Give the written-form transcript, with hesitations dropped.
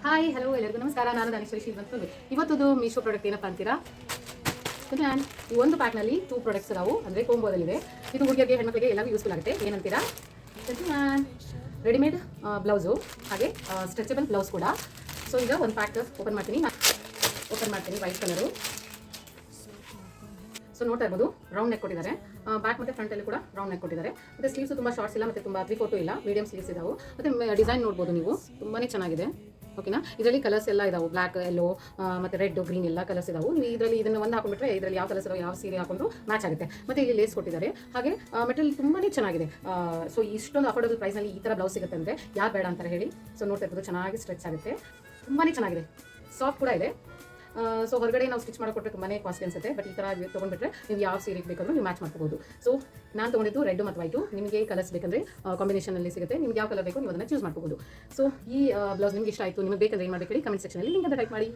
Hi hello ಎಲ್ಲರಿಗೂ ನಮಸ್ಕಾರ. ನಾನು ದಾನೇಶ್ವರಿ ಶ್ರೀವಂತ. ಇವತ್ತದು ಮೀಶೋ ಪ್ರಾಡಕ್ಟ್ ಏನಪ್ಪ ಅಂತೀರಾ? ಈ ಒಂದು ಪ್ಯಾಕ್ನಲ್ಲಿ 2 ಪ್ರಾಡಕ್ಟ್ಸ್ ಅದಾವು, ಅಂದರೆ ಕೋಂಬೋದಲ್ಲಿದೆ. ಇದು ಹುಡುಗಿಯರಿಗೆ ಹೆಣ್ಮಕ್ಳಿಗೆ ಎಲ್ಲರಿಗೂ ಯೂಸ್ಫುಲ್ ಆಗುತ್ತೆ. ಏನಂತೀರಾ? ರೆಡಿಮೇಡ್ ಬ್ಲೌಸು, ಹಾಗೆ ಸ್ಟ್ರೆಚಬಲ್ ಬ್ಲೌಸ್ ಕೂಡ. ಸೊ ಈಗ ಒಂದು ಪ್ಯಾಕ್ ಓಪನ್ ಮಾಡ್ತೀನಿ ವೈಟ್ ಕಲರು. ಸೊ ನೋಡ್ತಾ ಇರ್ಬೋದು, ರೌಂಡ್ ನೆಕ್ ಕೊಟ್ಟಿದ್ದಾರೆ. ಬ್ಯಾಕ್ ಮತ್ತು ಫ್ರಂಟಲ್ಲಿ ಕೂಡ ರೌಂಡ್ ನೆಕ್ ಕೊಟ್ಟಿದ್ದಾರೆ. ಮತ್ತು ಸ್ಲೀವ್ಸು ತುಂಬ ಶಾರ್ಟ್ಸ್ ಇಲ್ಲ, ಮತ್ತು ತುಂಬ 3/4 ಇಲ್ಲ, ಮೀಡಿಯಂ ಸ್ಲೀವ್ಸ್ ಇದಾವೆ. ಮತ್ತು ಡಿಸೈನ್ ನೋಡ್ಬೋದು ನೀವು, ತುಂಬಾ ಚೆನ್ನಾಗಿದೆ. ಓಕೆನಾ? ಇದರಲ್ಲಿ ಕಲರ್ಸ್ ಎಲ್ಲ ಇದಾವೆ, ಬ್ಲ್ಯಾಕ್, ಯೆಲ್ಲೋ ಮತ್ತು ರೆಡ್, ಗ್ರೀನ್ ಎಲ್ಲ ಕಲರ್ಸ್ ಇದಾವೆ. ನೀವು ಇದರಲ್ಲಿ ಇದನ್ನು ಒಂದು ಹಾಕೊಂಡ್ಬಿಟ್ರೆ ಇದರಲ್ಲಿ ಯಾವ ಕಲರ್ಸ್ ಯಾವ ಸೀರೆ ಹಾಕೊಂಡ್ರು ಮ್ಯಾಚ್ ಆಗುತ್ತೆ. ಮತ್ತು ಇಲ್ಲಿ ಲೇಸ್ ಕೊಟ್ಟಿದ್ದಾರೆ. ಹಾಗೆ ಮೆಟೀರಿಯಲ್ ತುಂಬಾ ಚೆನ್ನಾಗಿದೆ. ಸೊ ಇಷ್ಟೊಂದು ಅಫೋರ್ಡಬಲ್ ಪ್ರೈಸ್ನಲ್ಲಿ ಈ ಥರ ಬ್ಲೌಸ್ ಸಿಗುತ್ತೆ ಅಂದರೆ ಯಾರು ಬೇಡ ಅಂತಾರೆ ಹೇಳಿ? ಸೊ ನೋಡ್ತಾ ಇರ್ಬೋದು, ಚೆನ್ನಾಗಿ ಸ್ಟ್ರೆಚ್ ಆಗುತ್ತೆ, ತುಂಬಾ ಚೆನ್ನಾಗಿದೆ, ಸಾಫ್ಟ್ ಕೂಡ ಇದೆ. ಸೊ ಹೊರಗಡೆ ನಾವು ಸ್ಟಿಚ್ ಮಾಡಿಕೊಟ್ರೆ ತುಂಬಾ ಕಾಸ್ಟ್ಲಿ ಅನ್ಸುತ್ತೆ. ಬಟ್ ಈ ಥರ ತೊಗೊಂಡ್ಬಿಟ್ರೆ ನೀವು ಯಾವ ಸೀರೆಗೆ ಬೇಕಾದ್ರೂ ನೀವು ಮ್ಯಾಚ್ ಮಾಡ್ಕೋಬಹುದು. ಸೊ ನಾನು ತೊಗೊಂಡಿದ್ದು ರೆಡ್ ಮತ್ತು ವೈಟು. ನಿಮಗೆ ಕಲರ್ಸ್ ಬೇಕಂದರೆ ಕಾಂಬಿನೇಷನಲ್ಲಿ ಸಿಗುತ್ತೆ. ನಿಮ್ಗೆ ಯಾವ ಕಲರ್ ಬೇಕು ನೀವು ಅದನ್ನು ಚೂಸ್ ಮಾಡ್ಕೋಬಹುದು. ಸೊ ಈ ಬ್ಲೌಸ್ ನಿಮ್ಗೆ ಇಷ್ಟ ಆಯಿತು, ನಿಮಗೆ ಬೇಕಂದ್ರೆ ಏನು ಮಾಡಬೇಕು ಹೇಳಿ? ಕಮೆಂಟ್ ಸೆಕ್ಷನಲ್ಲಿ ಲಿಂಕ್ ಅಂತ ಟೈಪ್ ಮಾಡಿ.